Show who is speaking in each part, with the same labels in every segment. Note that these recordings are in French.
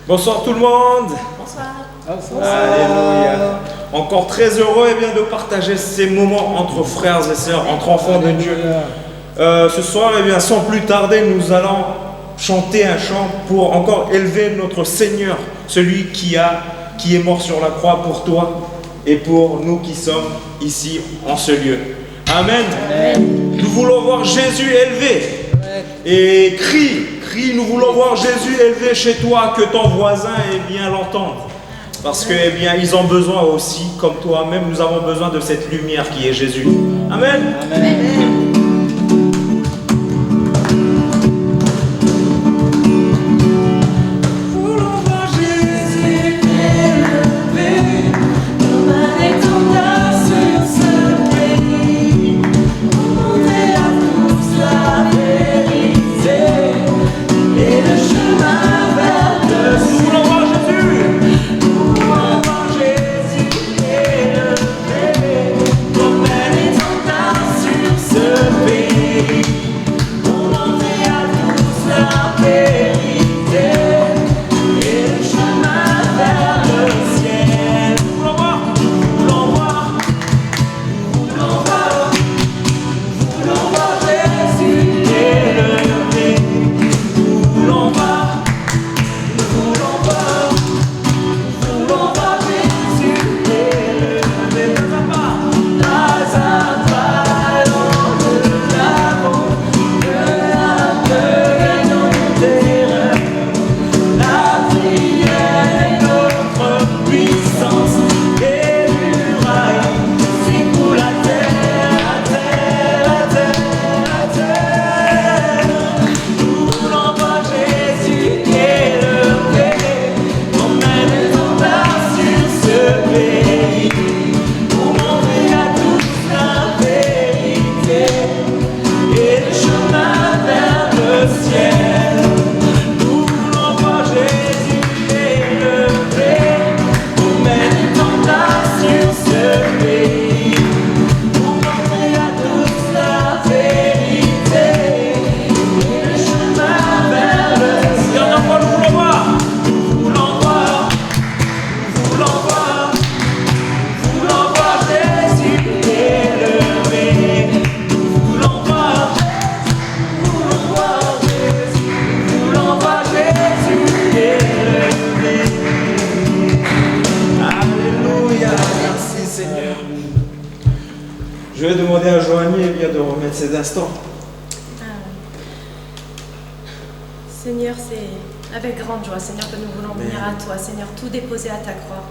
Speaker 1: Bonsoir tout le monde.
Speaker 2: Bonsoir.
Speaker 1: Alléluia. Encore très heureux de partager ces moments entre frères et sœurs, entre enfants de Dieu. Ce soir, sans plus tarder, nous allons chanter un chant pour encore élever notre Seigneur, celui qui est mort sur la croix pour toi et pour nous qui sommes ici en ce lieu. Amen. Amen. Nous voulons voir Jésus élevé. Et crie, nous voulons voir Jésus élevé chez toi, que ton voisin l'entende. Parce que ils ont besoin aussi, comme toi-même, nous avons besoin de cette lumière qui est Jésus. Amen. Amen. Je vais demander à Joanie de remettre ces instants.
Speaker 2: Seigneur, c'est avec grande joie, Seigneur, que nous voulons venir à toi, Seigneur, tout déposer à ta croix.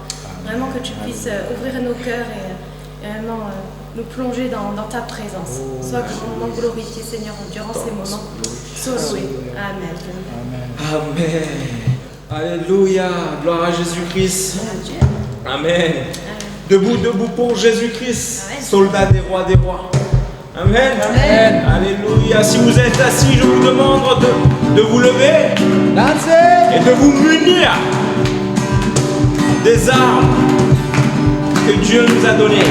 Speaker 2: Vraiment que tu puisses ouvrir nos cœurs et vraiment nous plonger dans ta présence. Sois grandement glorifié, Seigneur, durant ces moments. Sois loué. Amen.
Speaker 1: Amen. Alléluia. Gloire à Jésus-Christ. Amen. Debout pour Jésus-Christ, soldat des rois des rois. Amen. Amen. Alléluia. Si vous êtes assis, je vous demande de vous lever et de vous munir des armes que Dieu nous a données.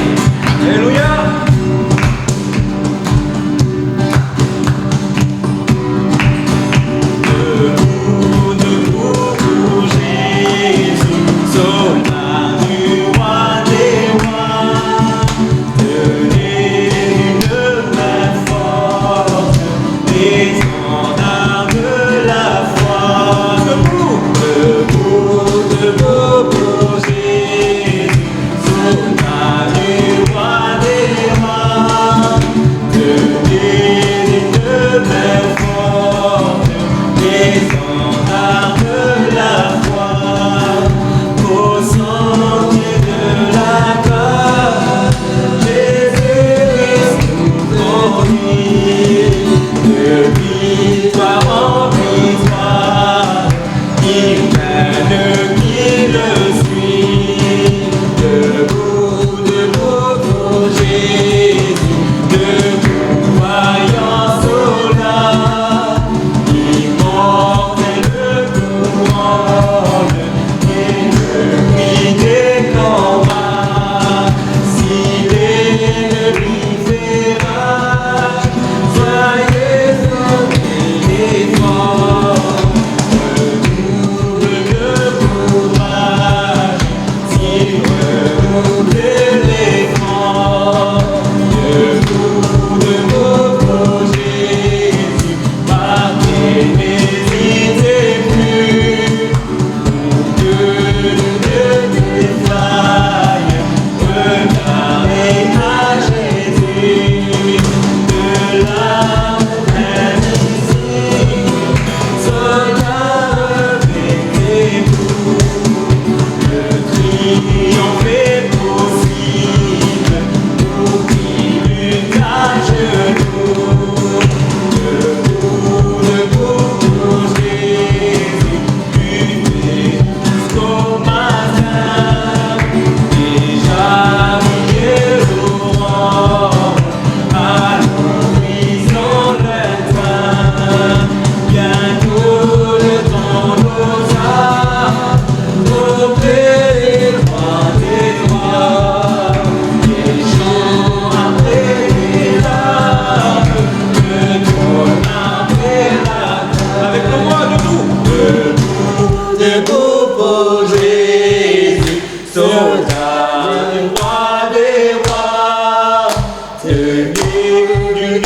Speaker 1: Alléluia. debout pour Jésus, souverain, roi des rois, tenu d'une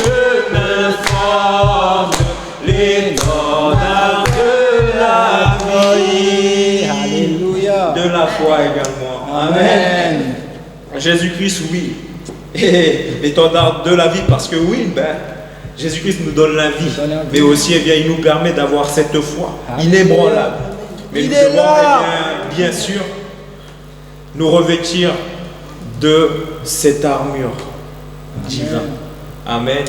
Speaker 1: main forte, l'étendard de la vie,
Speaker 3: Alléluia.
Speaker 1: de la foi également. Amen. Jésus-Christ, oui, et l'étendard de la vie, parce que oui, Jésus-Christ nous donne la vie, mais aussi il nous permet d'avoir cette foi inébranlable. Mais nous devons bien sûr nous revêtir de cette armure divine. Amen.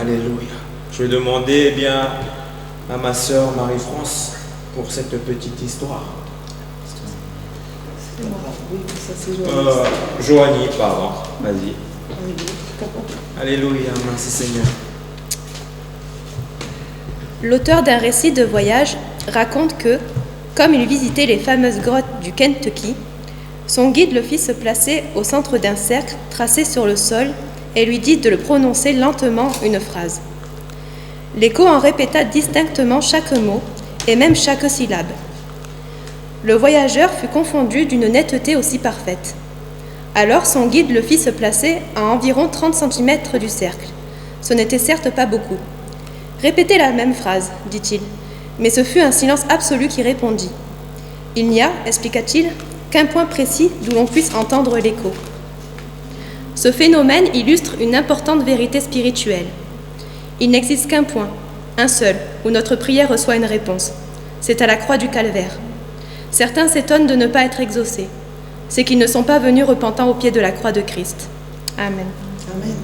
Speaker 1: Alléluia. Je vais demander à ma sœur Marie-France pour cette petite histoire. Joanie, pardon. Vas-y. Alléluia. Merci Seigneur.
Speaker 2: L'auteur d'un récit de voyage raconte que, comme il visitait les fameuses grottes du Kentucky, son guide le fit se placer au centre d'un cercle tracé sur le sol et lui dit de le prononcer lentement une phrase. L'écho en répéta distinctement chaque mot et même chaque syllabe. Le voyageur fut confondu d'une netteté aussi parfaite. Alors son guide le fit se placer à environ 30 cm du cercle. Ce n'était certes pas beaucoup. « Répétez la même phrase, dit-il, mais ce fut un silence absolu qui répondit. Il n'y a, expliqua-t-il, qu'un point précis d'où l'on puisse entendre l'écho. Ce phénomène illustre une importante vérité spirituelle. Il n'existe qu'un point, un seul, où notre prière reçoit une réponse. C'est à la croix du Calvaire. Certains s'étonnent de ne pas être exaucés. C'est qu'ils ne sont pas venus repentants au pied de la croix de Christ. Amen.
Speaker 3: Amen.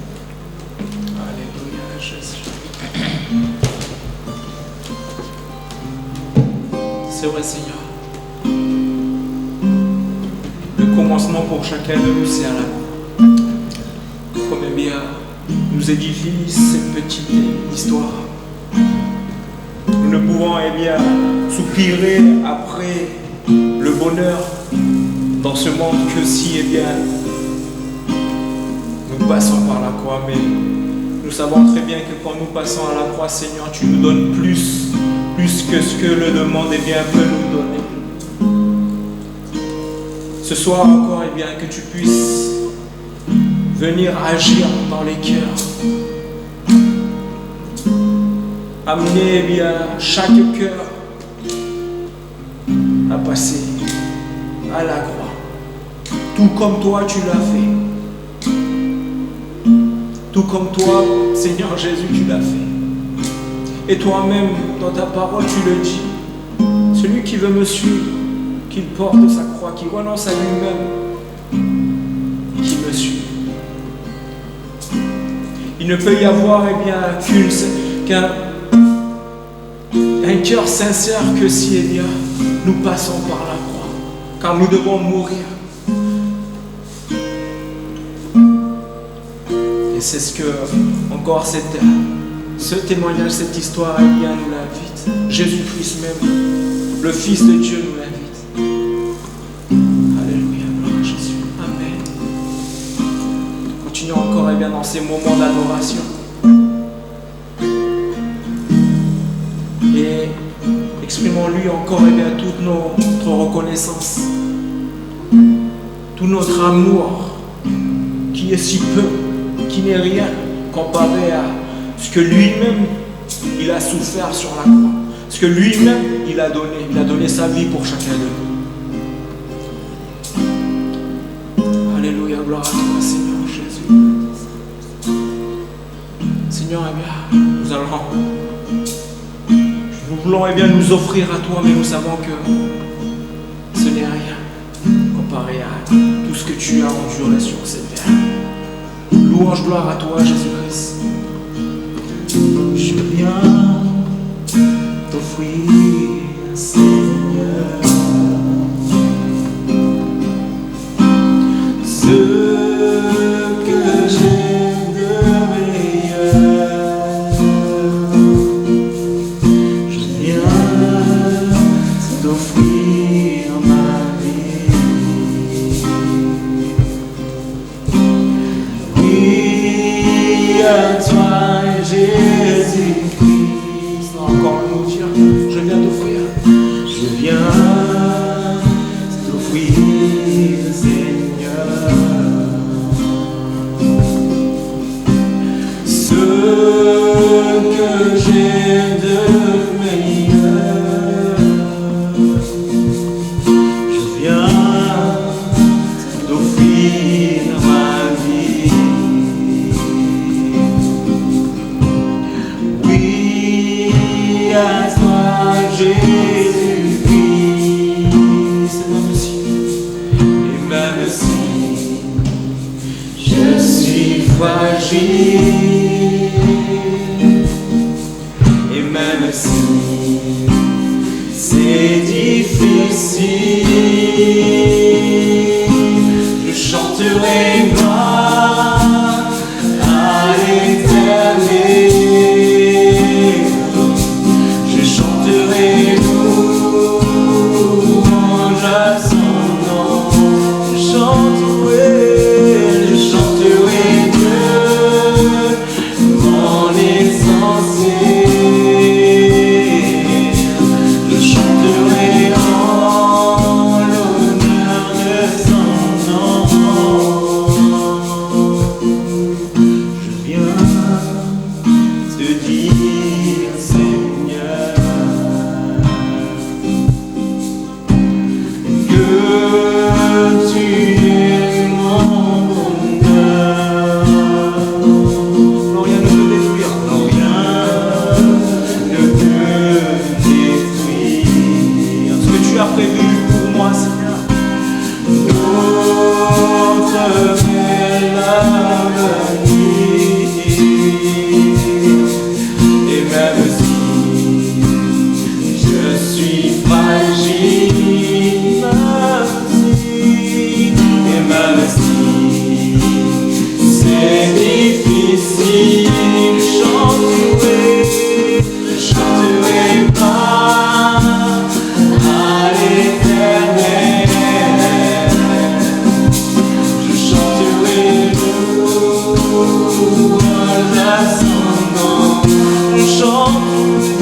Speaker 1: Alléluia, Jésus. C'est vrai, Seigneur. Le commencement pour chacun de nous, c'est à la croix. Comme nous édifie cette petite histoire. Nous ne pouvons soupirer après le bonheur dans ce monde que si nous passons par la croix. Mais nous savons très bien que quand nous passons à la croix, Seigneur, tu nous donnes plus que ce que le monde peut nous donner. Ce soir encore, que tu puisses venir agir dans les cœurs. Amener chaque cœur à passer à la croix. Tout comme toi tu l'as fait. Tout comme toi, Seigneur Jésus, tu l'as fait. Et toi-même, dans ta parole, tu le dis. Celui qui veut me suivre, qu'il porte sa croix, qu'il renonce à lui-même, qu'il me suive. Il ne peut y avoir qu'un cœur sincère que si nous passons par la croix, car nous devons mourir. Et c'est ce que encore ce témoignage, cette histoire nous l'invite. Jésus-Christ même, le Fils de Dieu, nous l'invite. Alléluia, gloire à Jésus. Amen. Continuons encore dans ces moments d'adoration. Et exprimons-lui encore toute notre reconnaissance, tout notre amour, qui est si peu, qui n'est rien comparé à ce que lui-même il a souffert sur la croix, ce que lui-même il a donné sa vie pour chacun de nous. Alléluia, gloire à toi, Seigneur Jésus. Seigneur, nous voulons nous offrir à toi, mais nous savons que ce n'est rien comparé à tout ce que tu as enduré sur cette terre. Louange, gloire à toi, Jésus-Christ. Je viens t'offrir, Seigneur, ce que j'ai de meilleur. Je viens t'offrir ma vie. Oui, à toi, Jésus-Christ. Encore nous dire, je viens t'offrir. Je viens agis. Et même si c'est difficile, je chanterai gloire à l'Éternel. Je chanterai louange à son nom. Je chanterai Dieu, mon essentiel. Je chanterai en l'honneur de son nom. Je viens te dire, Seigneur, que tu es mon bonheur. Non, rien ne peut détruire, non, rien ne peut détruire ce que tu as prévu pour moi, Seigneur. Notre bel avenir. Et même si je suis fragile, et même si c'est difficile, je chanterai pas à l'Éternel. Je chanterai louange à son nom. Je chanterai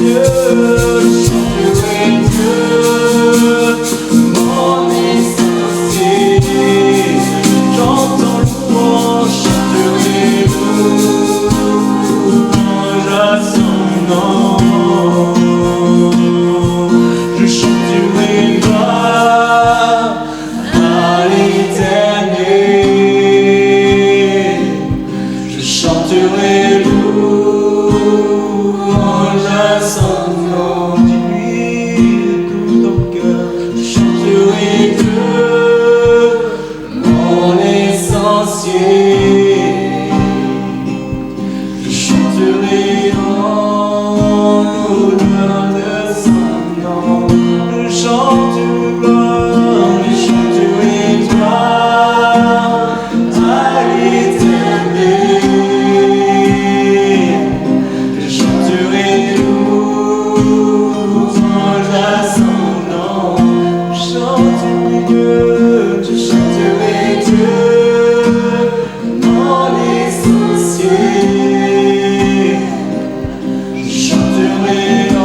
Speaker 1: Dieu, mon essentiel. J'entends louange, chanterai louange à son nom. Je chanterai gloire à l'Éternel. Je chanterai louange à son nom. Dis-lui de tout ton cœur. Je chanterai Dieu, mon essentiel. Je chanterai en l'honneur de son nom. Je chanterai gloire, je chanterai gloire à l'Éternel. Je chanterai louange à son nom. Je chanterai Dieu, mon essentiel. Je chanterai en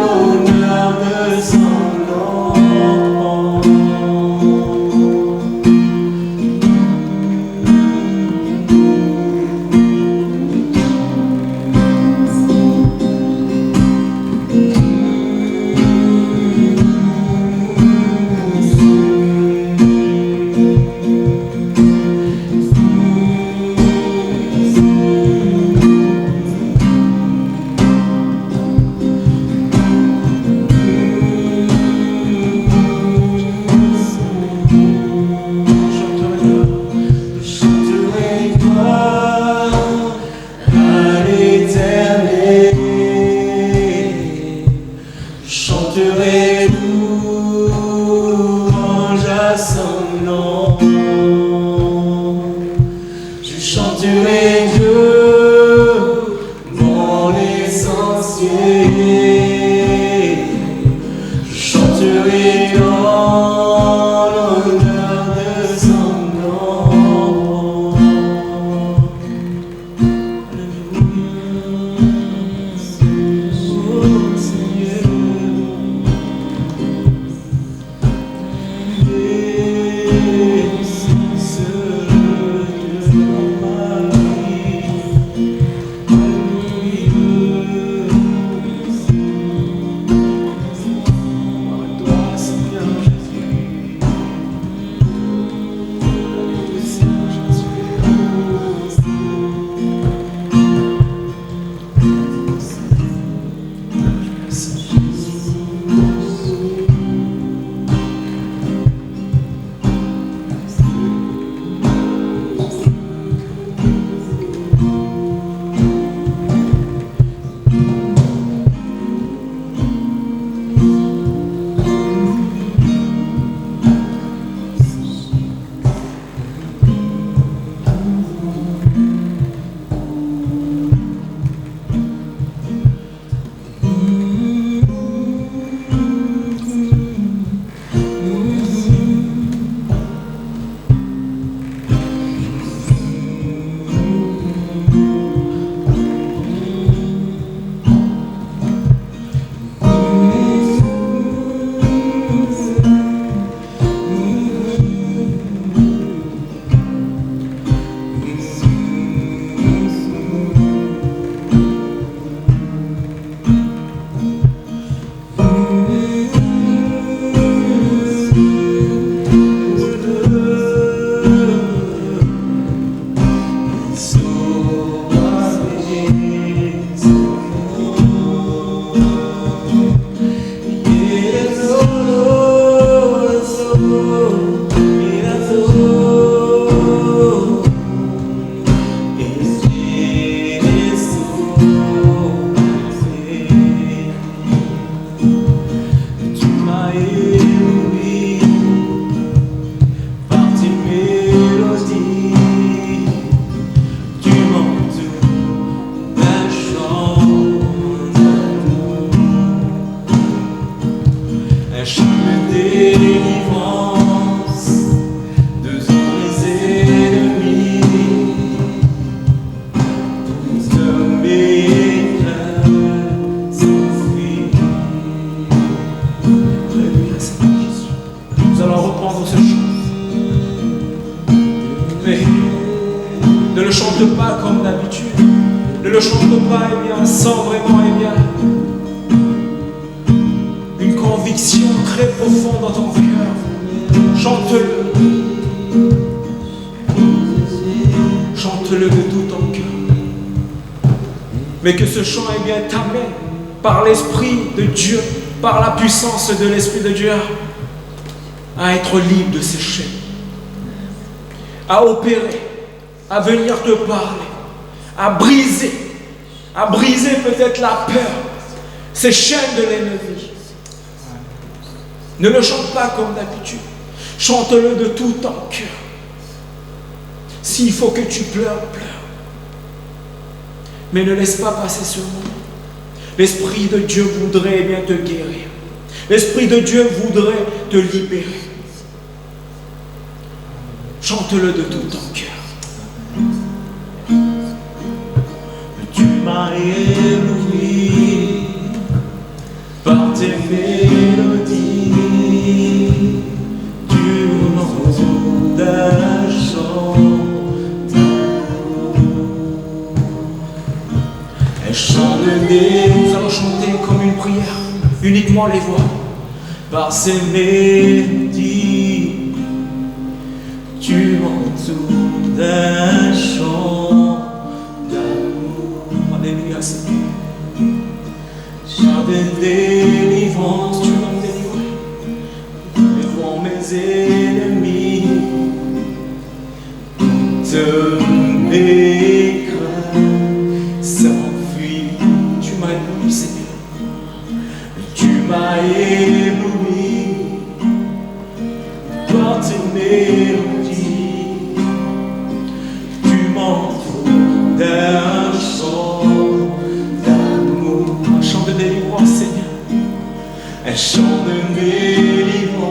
Speaker 1: l'honneur de son nom. Je chanterai gloire à l'Éternel. Je chanterai louange à son nom. Je chanterai Dieu, mon essentiel. Je chanterai en l'honneur de son nom. Alléluia. chant de délivrance devant mes ennemis, de mes craintes s'enfuient. Alléluia, Seigneur Jésus. Nous allons reprendre ce chant. Mais ne le chante pas comme d'habitude. Ne le chante pas sans vraiment une conviction très profonde dans ton cœur. Chante-le. Chante-le de tout ton cœur. Mais que ce chant t'amène par l'Esprit de Dieu, par la puissance de l'Esprit de Dieu, à être libre de ces chaînes, à opérer, à venir te parler, à briser peut-être la peur, ces chaînes de l'ennemi. Ne le chante pas comme d'habitude, chante-le de tout ton cœur. S'il faut que tu pleures, pleure. Mais ne laisse pas passer ce moment. L'Esprit de Dieu voudrait te guérir. L'Esprit de Dieu voudrait te libérer. Chante-le de tout ton cœur. Tu m'as ébloui par tes mélodies, tu m'envoies d'un chant d'amour. Un chant de Dieu, nous allons chanter comme une prière, uniquement les voix, par ces mélodies, tu m'entoures d'un chant d'amour. Alléluia, Seigneur. Chant de délivrance, tu m'as délivré devant mes ennemis, de mes craintes s'enfuient. Tu m'as ébloui, Seigneur. Tu m'as ébloui par tes mélodies, tu m'entoures d'un chant d'amour. Un chant de délivrance, Seigneur. Un chant de délivrance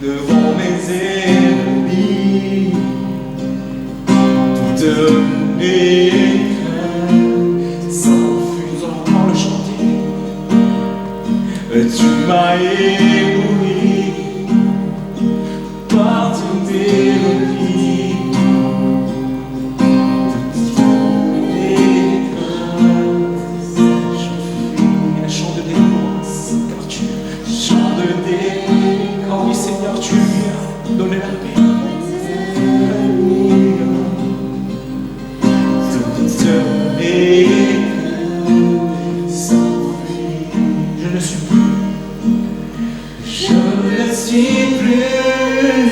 Speaker 1: devant mes ennemis, toutes mes craintes s'enfuient. Nous allons encore le chanter. Tu m'as ébloui par tes mélodies, toutes mes craintes s'enfuient. Un chant de délivrance, car tu chant de délivrance. Oh oui, Seigneur, tu viens donner la paix. Toutes mes craintes s'enfuient. Je ne suis plus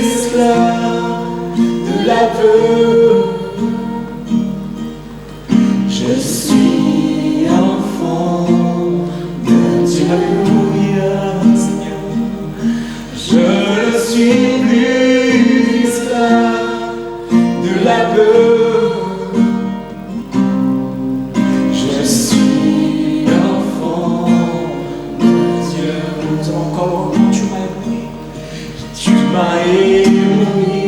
Speaker 1: esclave de la peur. Je suis enfant de Dieu. Alléluia, Seigneur. Je ne suis plus esclave de la peur. Je suis enfant de Dieu. Encore tu m'as ébloui. Tu m'as ébloui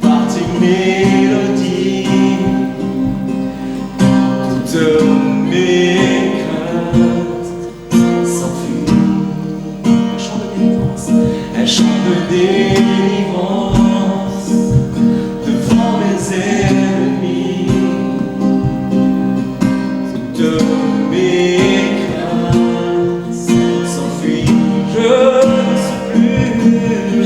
Speaker 1: par tes mélodies, toutes mes craintes s'enfuient. Un chant de délivrance, un chant de délivrance devant mes ennemis, toutes mes craintes s'enfuient. Je ne suis plus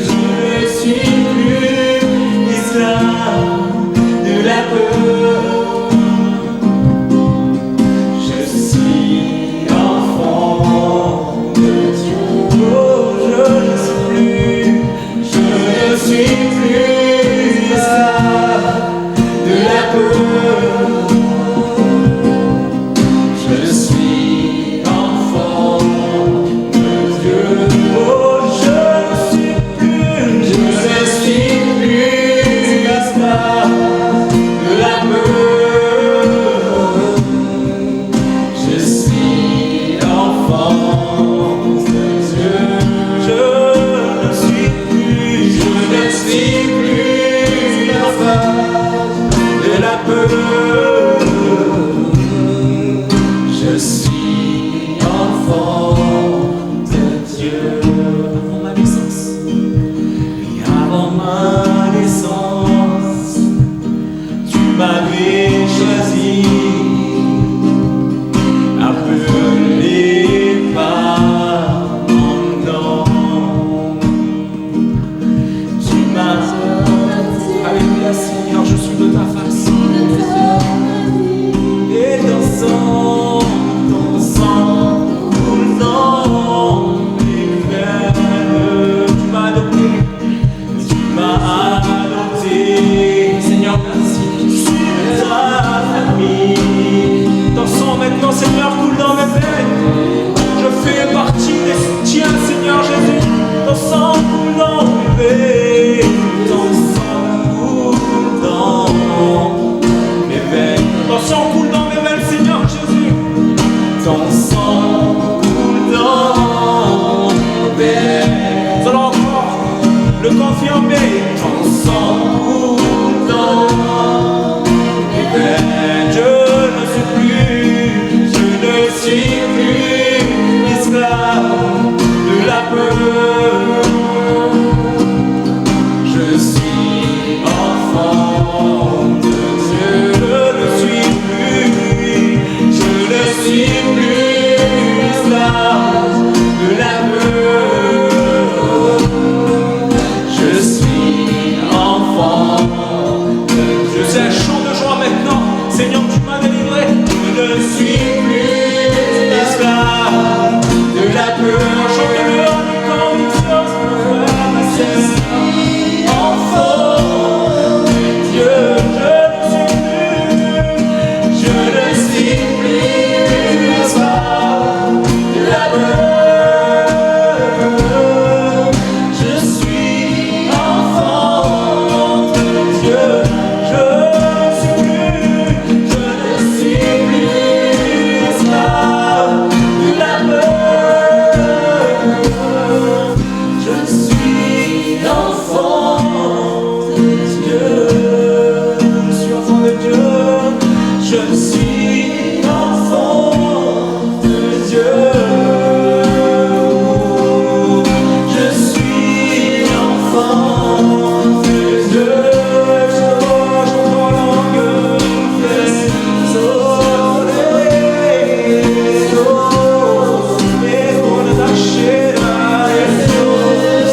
Speaker 1: peur. Je suis enfant de Dieu. Je ne suis plus esclave de la peur. Je suis enfant de Dieu. C'est un chant de joie maintenant. Seigneur, tu m'as délivré. Je ne suis plus esclave de la peur. Chante-le avec conviction, mon frère, ma sœur. Enfant de Dieu, je ne suis plus esclave de la peur. Je suis enfant de Dieu. Je ne suis plus esclave de la peur. Je suis enfant de Dieu. Je suis enfant de Dieu. Je suis enfant de Dieu. Je suis enfant de Dieu.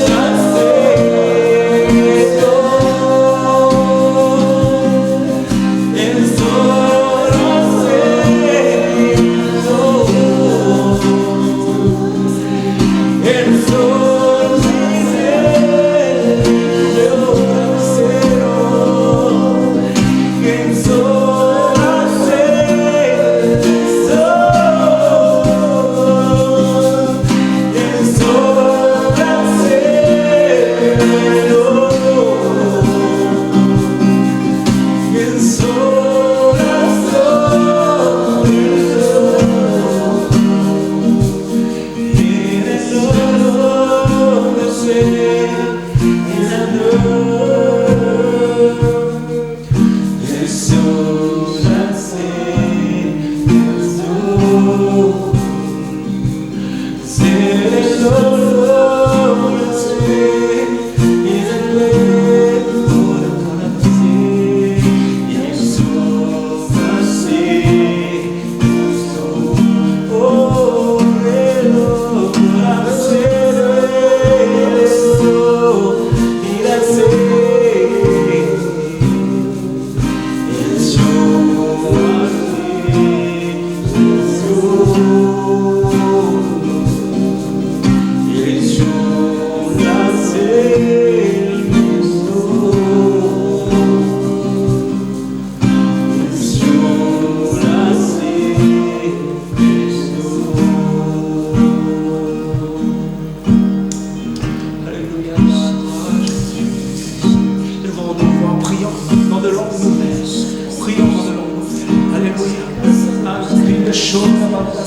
Speaker 1: Je chante en langue.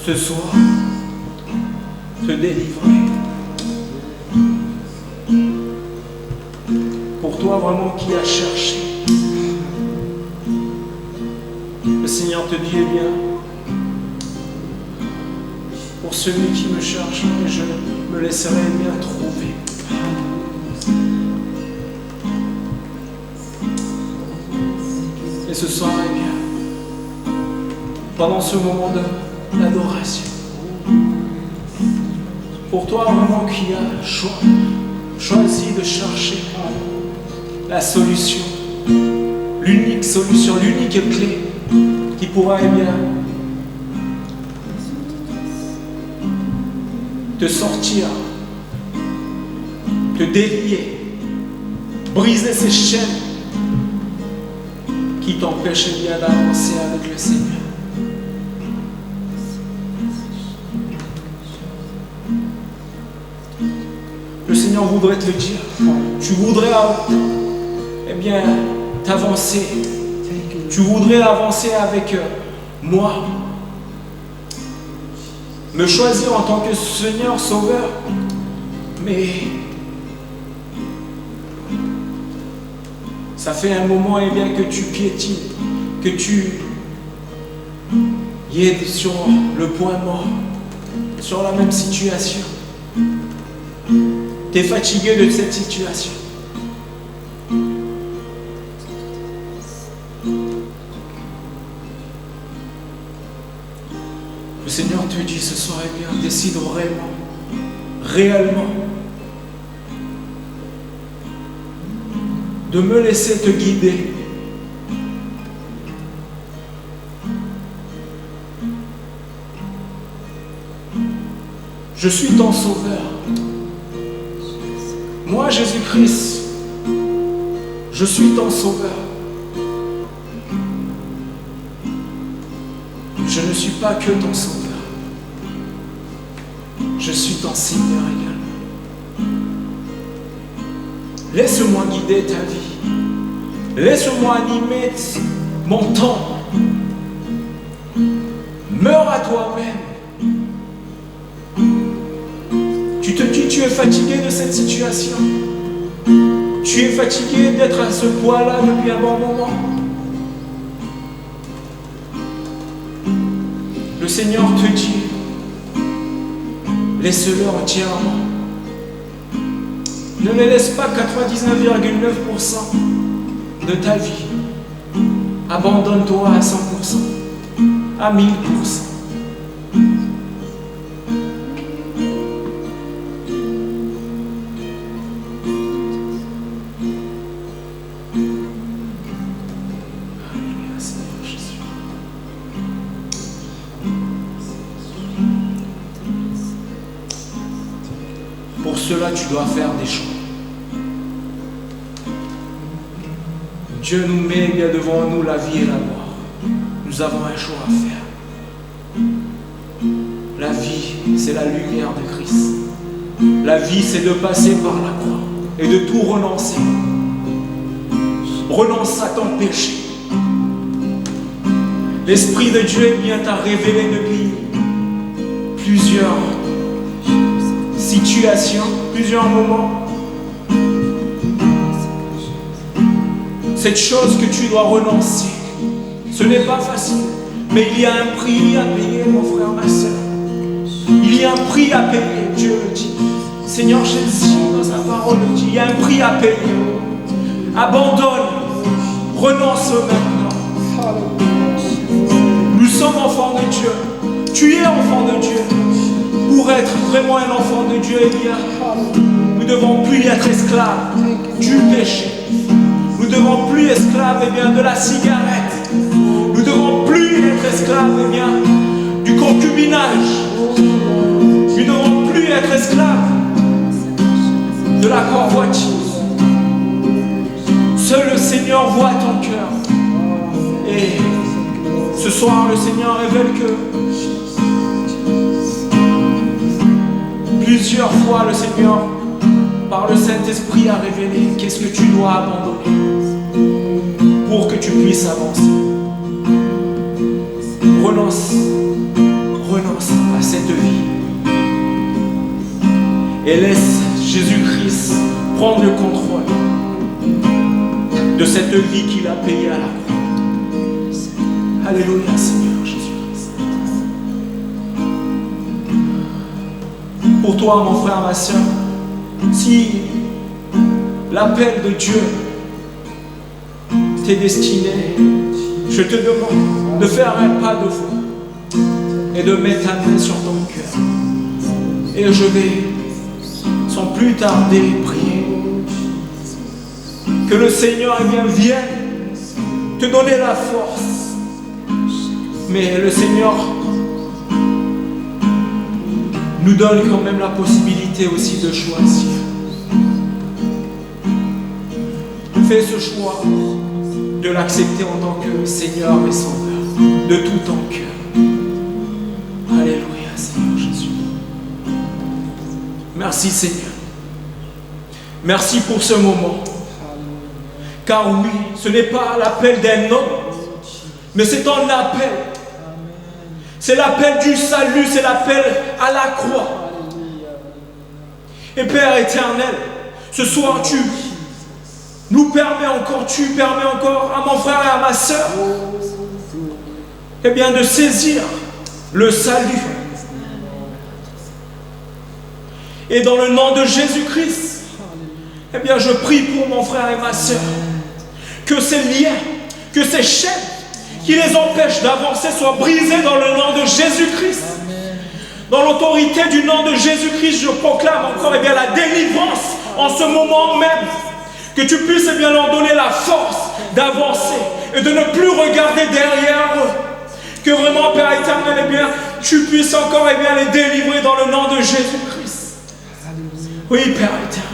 Speaker 1: ce soir te délivrer. Pour toi vraiment qui a cherché, le Seigneur te dit, eh bien, pour celui qui me cherche, je me laisserai bien trouver. Et ce soir, eh bien, pendant ce moment d'adoration, pour toi vraiment qui a choisi de chercher la solution, l'unique solution, l'unique clé qui pourra, eh bien, te sortir, te délier, briser ces chaînes qui t'empêchent, eh bien, d'avancer avec le Seigneur. Le Seigneur voudrait te le dire. Tu voudrais, eh bien, t'avancer. Tu voudrais avancer avec moi. Me choisir en tant que Seigneur Sauveur. Mais ça fait un moment, eh bien, que tu piétines, que tu y es sur le point mort, sur la même situation. Tu es fatigué de cette situation. Le Seigneur te dit ce soir, eh bien, décide vraiment, réellement, de me laisser te guider. Je suis ton Sauveur. Moi, Jésus-Christ, je suis ton Sauveur. Je ne suis pas que ton Sauveur. Je suis ton Seigneur également. Laisse-moi guider ta vie. Laisse-moi animer mon temps. Meurs à toi-même. Tu te dis, tu es fatigué de cette situation. Tu es fatigué d'être à ce point-là depuis un bon moment. Le Seigneur te dit, laisse-le entièrement. Ne les laisse pas 99,9% de ta vie. Abandonne-toi à 100%, à 1000%. Pour cela, tu dois faire des choix. Dieu nous met bien devant nous la vie et la mort. Nous avons un choix à faire. La vie, c'est la lumière de Christ. La vie, c'est de passer par la croix et de tout renoncer. Renonce à ton péché. L'Esprit de Dieu est bien t'a révélé depuis plusieurs situations, plusieurs moments. Cette chose que tu dois renoncer, ce n'est pas facile, mais il y a un prix à payer, mon frère, ma soeur. Il y a un prix à payer, Dieu le dit. Seigneur Jésus, dans sa parole, le dit, il y a un prix à payer. Abandonne, renonce maintenant. Nous sommes enfants de Dieu. Tu es enfant de Dieu. Pour être vraiment un enfant de Dieu, eh bien, nous ne devons plus être esclaves du péché. Nous ne devons plus être esclaves, eh bien, de la cigarette. Nous ne devons plus être esclaves, eh bien, du concubinage. Nous ne devons plus être esclaves de la convoitise. Seul le Seigneur voit ton cœur. Et ce soir, le Seigneur révèle que plusieurs fois, le Seigneur, par le Saint-Esprit, a révélé qu'est-ce que tu dois abandonner pour que tu puisses avancer. Renonce, renonce. à cette vie et laisse Jésus-Christ prendre le contrôle de cette vie qu'il a payée à la croix. Alléluia, Seigneur Jésus-Christ. Pour toi, mon frère, ma soeur, si l'appel de Dieu t'est destiné, je te demande de faire un pas de foi et de mettre ta main sur ton cœur. Et je vais, sans plus tarder, prier. Que le Seigneur vienne te donner la force. Mais le Seigneur nous donne quand même la possibilité aussi de choisir. Fais ce choix de l'accepter en tant que Seigneur et Sauveur de tout ton cœur. Alléluia, Seigneur Jésus. Merci, Seigneur. Merci pour ce moment. Car oui, ce n'est pas l'appel d'un homme, mais c'est ton appel. C'est l'appel du salut, c'est l'appel à la croix. Et Père éternel, ce soir tu permets encore à mon frère et à ma soeur, eh bien, de saisir le salut. Et dans le nom de Jésus-Christ, eh bien, je prie pour mon frère et ma soeur, que ces liens, que ces chaînes qui les empêchent d'avancer soient brisées dans le nom de Jésus-Christ. Dans l'autorité du nom de Jésus-Christ, je proclame encore eh bien, la délivrance en ce moment même. Que tu puisses eh bien, leur donner la force d'avancer et de ne plus regarder derrière eux. Que vraiment, Père éternel, eh bien, tu puisses encore eh bien, les délivrer dans le nom de Jésus-Christ. Oui, Père éternel.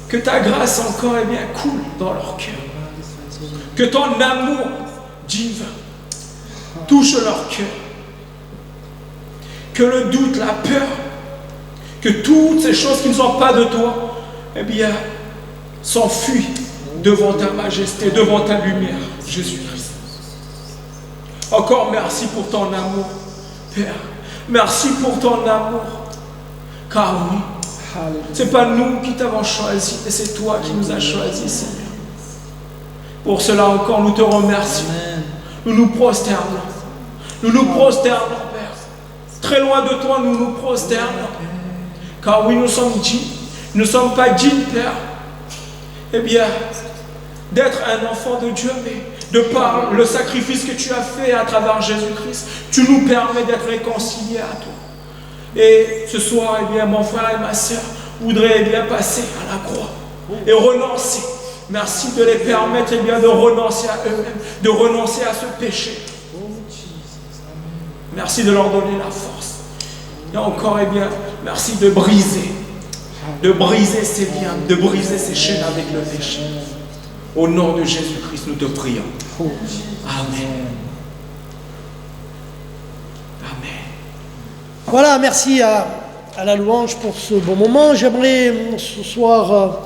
Speaker 1: Que ta grâce encore eh bien, coule dans leur cœur. Que ton amour divin touche leur cœur. Que le doute, la peur, que toutes ces choses qui ne sont pas de toi, eh bien, s'enfuient devant ta majesté, devant ta lumière, Jésus-Christ. Encore merci pour ton amour, Père. Merci pour ton amour. Car oui, ce n'est pas nous qui t'avons choisi, mais c'est toi qui nous as choisis, Seigneur. Pour cela encore, nous te remercions. Nous nous prosternons. Nous nous prosternons, Père. Très loin de toi, nous nous prosternons. Car oui, nous sommes dignes. Nous ne sommes pas dignes, Père. Eh bien, d'être un enfant de Dieu, mais de par le sacrifice que tu as fait à travers Jésus-Christ, tu nous permets d'être réconciliés à toi. Et ce soir, eh bien, mon frère et ma soeur voudraient eh bien, passer à la croix et renoncer. Merci de les permettre eh bien, de renoncer à eux-mêmes, de renoncer à ce péché. Merci de leur donner la force. Et encore, eh bien, merci de briser ces liens, de briser ces chaînes avec le péché. Au nom de Jésus-Christ, nous te prions. Amen. Amen.
Speaker 3: Voilà, merci à la louange pour ce bon moment. J'aimerais ce soir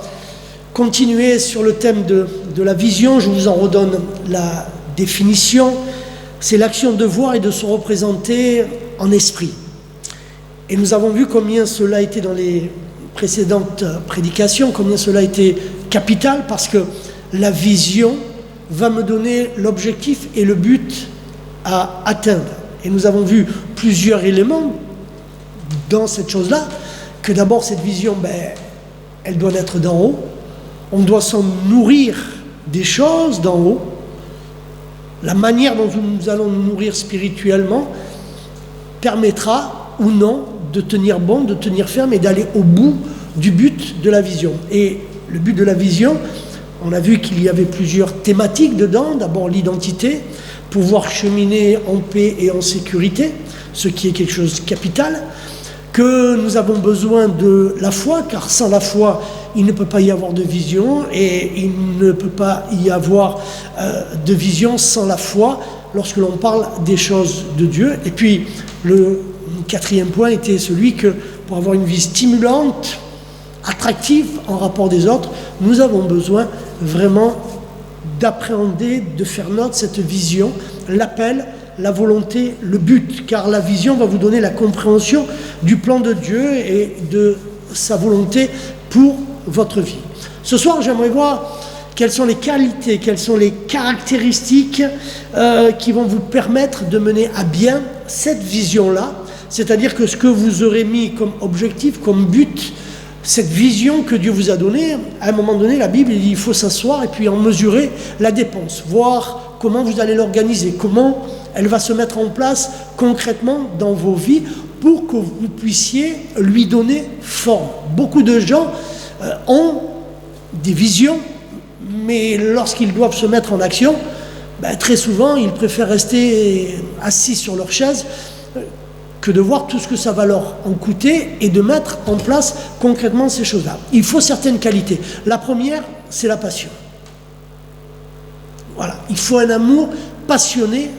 Speaker 3: continuer sur le thème de la vision. Je vous en redonne la définition. C'est l'action de voir et de se représenter en esprit. Et nous avons vu combien cela a été dans les précédentes prédications, combien cela a été capital, parce que la vision va me donner l'objectif et le but à atteindre. Et nous avons vu plusieurs éléments dans cette chose-là, que d'abord cette vision, elle doit naître d'en haut. On doit s'en nourrir des choses d'en haut. La manière dont nous allons nous nourrir spirituellement permettra ou non de tenir bon, de tenir ferme et d'aller au bout du but de la vision. Et le but de la vision, on a vu qu'il y avait plusieurs thématiques dedans. D'abord l'identité, pouvoir cheminer en paix et en sécurité, ce qui est quelque chose de capital. Que nous avons besoin de la foi, car sans la foi, il ne peut pas y avoir de vision, et il ne peut pas y avoir de vision sans la foi lorsque l'on parle des choses de Dieu. Et puis, le quatrième point était celui que pour avoir une vie stimulante, attractive en rapport des autres, nous avons besoin vraiment d'appréhender, de faire nôtre cette vision, l'appel la volonté, le but, car la vision va vous donner la compréhension du plan de Dieu et de sa volonté pour votre vie. Ce soir, j'aimerais voir quelles sont les qualités, quelles sont les caractéristiques qui vont vous permettre de mener à bien cette vision-là, c'est-à-dire que ce que vous aurez mis comme objectif, comme but, cette vision que Dieu vous a donnée, à un moment donné, la Bible dit il faut s'asseoir et puis en mesurer la dépense, voir comment vous allez l'organiser, comment elle va se mettre en place concrètement dans vos vies pour que vous puissiez lui donner forme. Beaucoup de gens ont des visions, mais lorsqu'ils doivent se mettre en action, très souvent, ils préfèrent rester assis sur leur chaise que de voir tout ce que ça va leur en coûter et de mettre en place concrètement ces choses-là. Il faut certaines qualités. La première, c'est la passion. Voilà, il faut un amour passionné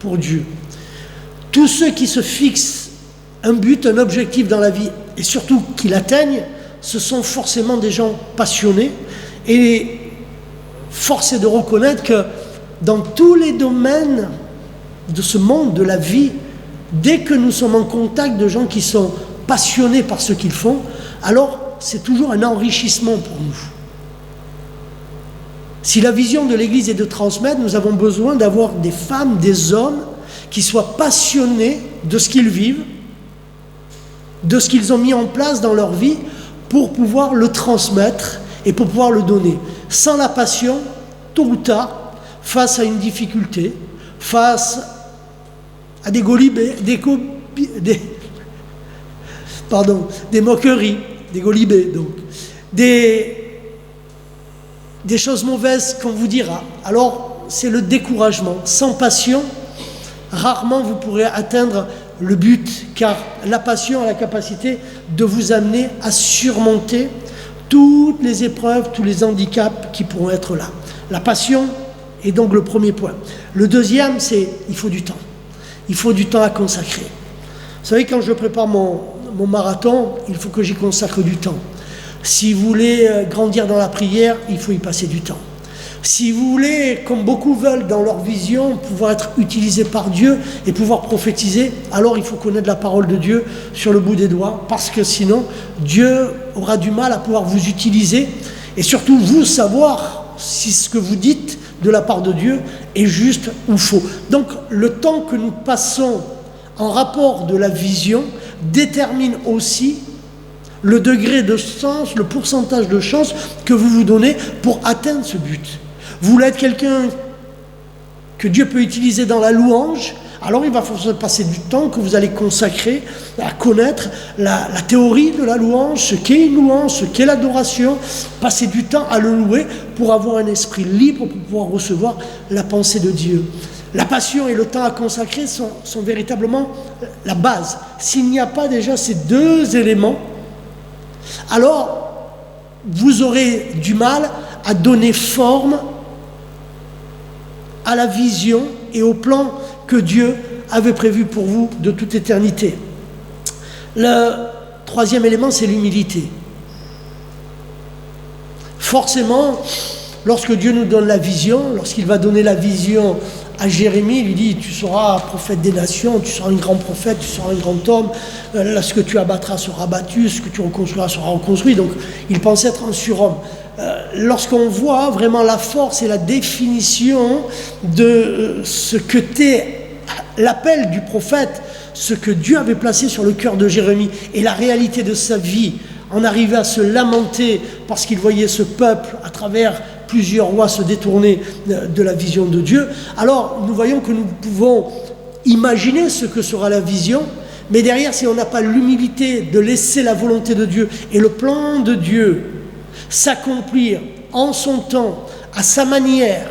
Speaker 3: pour Dieu. Tous ceux qui se fixent un but, un objectif dans la vie, et surtout qui l'atteignent, ce sont forcément des gens passionnés. Et force est de reconnaître que dans tous les domaines de ce monde, de la vie, dès que nous sommes en contact de gens qui sont passionnés par ce qu'ils font, alors c'est toujours un enrichissement pour nous. Si la vision de l'Église est de transmettre, nous avons besoin d'avoir des femmes, des hommes qui soient passionnés de ce qu'ils vivent, de ce qu'ils ont mis en place dans leur vie pour pouvoir le transmettre et pour pouvoir le donner. Sans la passion, tôt ou tard, face à une difficulté, face à des golibés, des moqueries, des golibés, donc, des choses mauvaises qu'on vous dira. Alors, c'est le découragement. Sans passion, rarement vous pourrez atteindre le but, car la passion a la capacité de vous amener à surmonter toutes les épreuves, tous les handicaps qui pourront être là. La passion est donc le premier point. Le deuxième, c'est il faut du temps. Il faut du temps à consacrer. Vous savez, quand je prépare mon marathon, il faut que j'y consacre du temps. Si vous voulez grandir dans la prière, il faut y passer du temps. Si vous voulez, comme beaucoup veulent dans leur vision, pouvoir être utilisé par Dieu et pouvoir prophétiser, alors il faut connaître la parole de Dieu sur le bout des doigts, parce que sinon, Dieu aura du mal à pouvoir vous utiliser et surtout vous savoir si ce que vous dites de la part de Dieu est juste ou faux. Donc le temps que nous passons en rapport de la vision détermine aussi le degré de chance, le pourcentage de chance que vous vous donnez pour atteindre ce but. Vous voulez être quelqu'un que Dieu peut utiliser dans la louange, alors il va falloir passer du temps que vous allez consacrer à connaître la théorie de la louange, ce qu'est une louange, ce qu'est l'adoration, passer du temps à le louer pour avoir un esprit libre, pour pouvoir recevoir la pensée de Dieu. La passion et le temps à consacrer sont véritablement la base. S'il n'y a pas déjà ces deux éléments, alors vous aurez du mal à donner forme à la vision et au plan que Dieu avait prévu pour vous de toute éternité. Le troisième élément, c'est l'humilité. Forcément, lorsque Dieu nous donne la vision, lorsqu'il va donner la vision à Jérémie, il lui dit, tu seras prophète des nations, tu seras un grand prophète, tu seras un grand homme, là, ce que tu abattras sera abattu, ce que tu reconstruiras sera reconstruit. Donc il pensait être un surhomme. Lorsqu'on voit vraiment la force et la définition de ce que t'est l'appel du prophète, ce que Dieu avait placé sur le cœur de Jérémie et la réalité de sa vie, en arrivait à se lamenter parce qu'il voyait ce peuple à travers plusieurs rois se détourner de la vision de Dieu, alors nous voyons que nous pouvons imaginer ce que sera la vision, mais derrière, si on n'a pas l'humilité de laisser la volonté de Dieu et le plan de Dieu s'accomplir en son temps, à sa manière,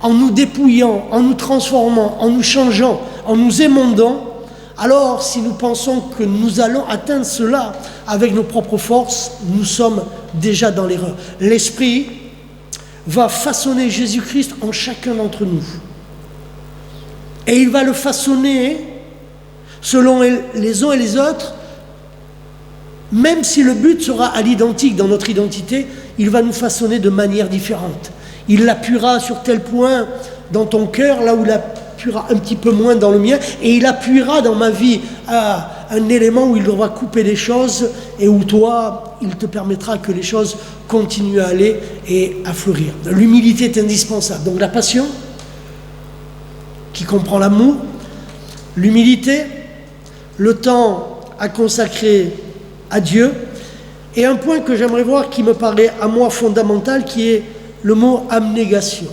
Speaker 3: en nous dépouillant, en nous transformant, en nous changeant, en nous émondant, alors si nous pensons que nous allons atteindre cela avec nos propres forces, nous sommes déjà dans l'erreur. L'Esprit va façonner Jésus-Christ en chacun d'entre nous. Et il va le façonner selon les uns et les autres, même si le but sera à l'identique dans notre identité, il va nous façonner de manière différente. Il l'appuiera sur tel point dans ton cœur, là où il appuiera un petit peu moins dans le mien, et il appuiera dans ma vie un élément où il devra couper les choses, et où toi, il te permettra que les choses continuent à aller et à fleurir. L'humilité est indispensable. Donc la passion, qui comprend l'amour, l'humilité, le temps à consacrer à Dieu, et un point que j'aimerais voir qui me paraît à moi fondamental, qui est le mot abnégation.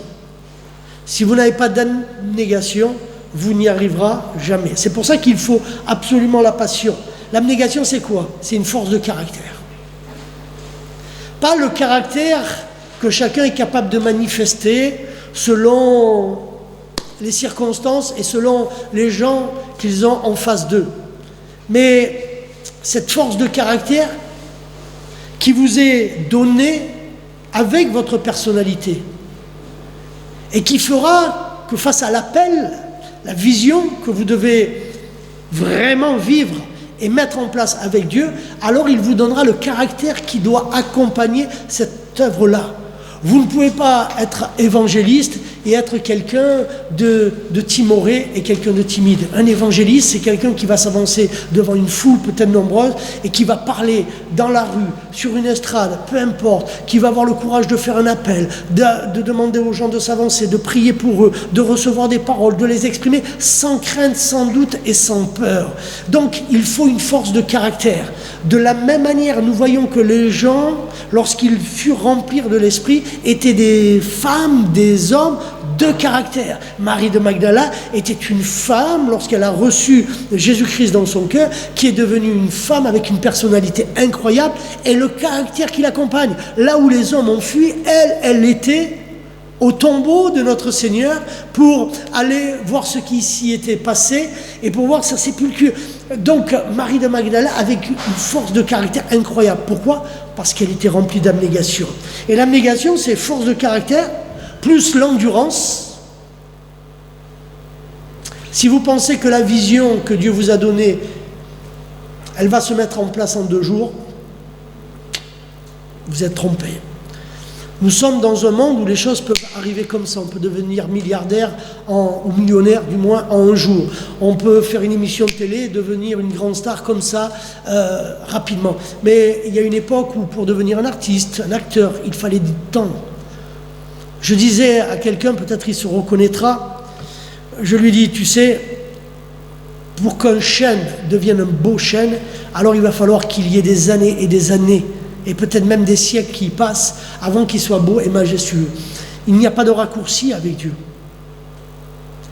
Speaker 3: Si vous n'avez pas d'abnégation, vous n'y arriverez jamais. C'est pour ça qu'il faut absolument la passion. L'abnégation, c'est quoi? C'est une force de caractère. Pas le caractère que chacun est capable de manifester selon les circonstances et selon les gens qu'ils ont en face d'eux. Mais cette force de caractère qui vous est donnée avec votre personnalité et qui fera que face à l'appel, la vision que vous devez vraiment vivre et mettre en place avec Dieu, alors il vous donnera le caractère qui doit accompagner cette œuvre-là. Vous ne pouvez pas être évangéliste et être quelqu'un de timoré et quelqu'un de timide. Un évangéliste, c'est quelqu'un qui va s'avancer devant une foule peut-être nombreuse et qui va parler dans la rue, sur une estrade, peu importe, qui va avoir le courage de faire un appel, de demander aux gens de s'avancer, de prier pour eux, de recevoir des paroles, de les exprimer sans crainte, sans doute et sans peur. Donc, il faut une force de caractère. De la même manière, nous voyons que les gens, lorsqu'ils furent remplis de l'Esprit, étaient des femmes, des hommes de caractère. Marie de Magdala était une femme, lorsqu'elle a reçu Jésus-Christ dans son cœur, qui est devenue une femme avec une personnalité incroyable et le caractère qui l'accompagne. Là où les hommes ont fui, elle était au tombeau de notre Seigneur pour aller voir ce qui s'y était passé et pour voir sa sépulture. Donc Marie de Magdala avec une force de caractère incroyable. Pourquoi? Parce qu'elle était remplie d'abnégation. Et l'abnégation, c'est force de caractère plus l'endurance. Si vous pensez que la vision que Dieu vous a donnée, elle va se mettre en place en 2 jours, vous êtes trompé. Nous sommes dans un monde où les choses peuvent arriver comme ça. On peut devenir milliardaire ou millionnaire, du moins en 1 jour. On peut faire une émission de télé et devenir une grande star comme ça, rapidement. Mais il y a une époque où pour devenir un artiste, un acteur, il fallait du temps. Je disais à quelqu'un, peut-être il se reconnaîtra, je lui dis, tu sais, pour qu'un chêne devienne un beau chêne, alors il va falloir qu'il y ait des années et des années, et peut-être même des siècles qui passent avant qu'il soit beau et majestueux. Il n'y a pas de raccourci avec Dieu.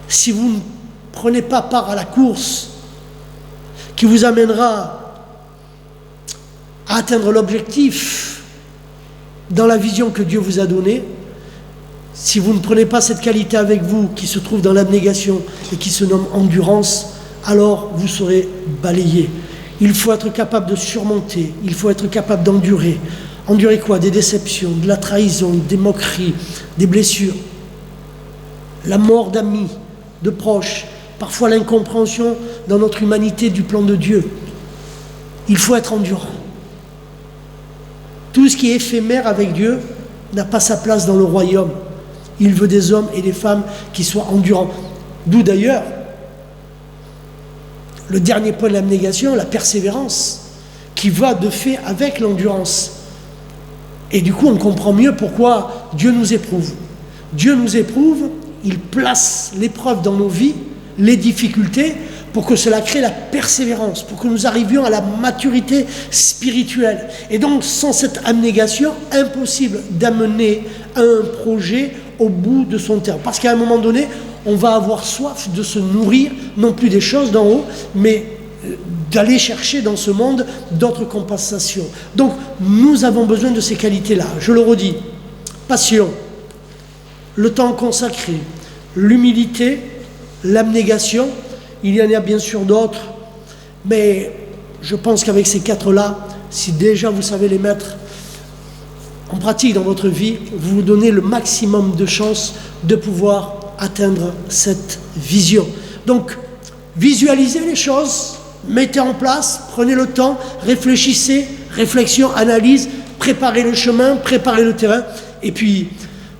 Speaker 3: Si vous ne prenez pas part à la course qui vous amènera à atteindre l'objectif dans la vision que Dieu vous a donnée, si vous ne prenez pas cette qualité avec vous qui se trouve dans l'abnégation et qui se nomme endurance, alors vous serez balayé. Il faut être capable de surmonter, il faut être capable d'endurer. Endurer quoi? Des déceptions, de la trahison, des moqueries, des blessures, la mort d'amis, de proches, parfois l'incompréhension dans notre humanité du plan de Dieu. Il faut être endurant. Tout ce qui est éphémère avec Dieu n'a pas sa place dans le royaume. Il veut des hommes et des femmes qui soient endurants. D'où d'ailleurs le dernier point de l'abnégation, la persévérance, qui va de fait avec l'endurance. Et du coup, on comprend mieux pourquoi Dieu nous éprouve. Dieu nous éprouve, il place l'épreuve dans nos vies, les difficultés, pour que cela crée la persévérance, pour que nous arrivions à la maturité spirituelle. Et donc, sans cette abnégation, impossible d'amener un projet au bout de son terme. Parce qu'à un moment donné, on va avoir soif de se nourrir, non plus des choses d'en haut, mais d'aller chercher dans ce monde d'autres compensations. Donc, nous avons besoin de ces qualités-là. Je le redis, passion, le temps consacré, l'humilité, l'abnégation. Il y en a bien sûr d'autres, mais je pense qu'avec ces 4-là, si déjà vous savez les mettre en pratique dans votre vie, vous vous donnez le maximum de chances de pouvoir atteindre cette vision. Donc, visualisez les choses, mettez en place, prenez le temps, réfléchissez, réflexion, analyse, préparez le chemin, préparez le terrain, et puis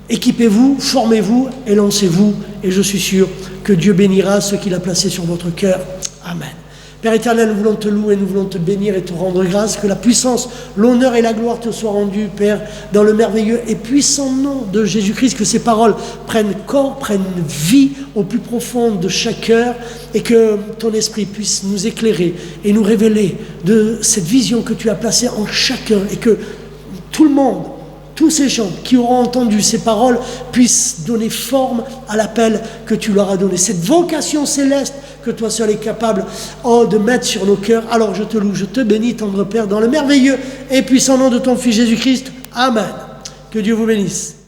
Speaker 3: Équipez-vous, formez-vous et lancez-vous. Et je suis sûr que Dieu bénira ce qu'il a placé sur votre cœur. Amen. Père éternel, nous voulons te louer, nous voulons te bénir et te rendre grâce, que la puissance, l'honneur et la gloire te soient rendus, Père, dans le merveilleux et puissant nom de Jésus-Christ, que ces paroles prennent corps, prennent vie au plus profond de chaque cœur, et que ton esprit puisse nous éclairer et nous révéler de cette vision que tu as placée en chacun, et que tout le monde, tous ces gens qui auront entendu ces paroles puissent donner forme à l'appel que tu leur as donné, cette vocation céleste que toi seul es capable de mettre sur nos cœurs. Alors je te loue, je te bénis, tendre Père, dans le merveilleux et puissant nom de ton Fils Jésus-Christ. Amen. Que Dieu vous bénisse.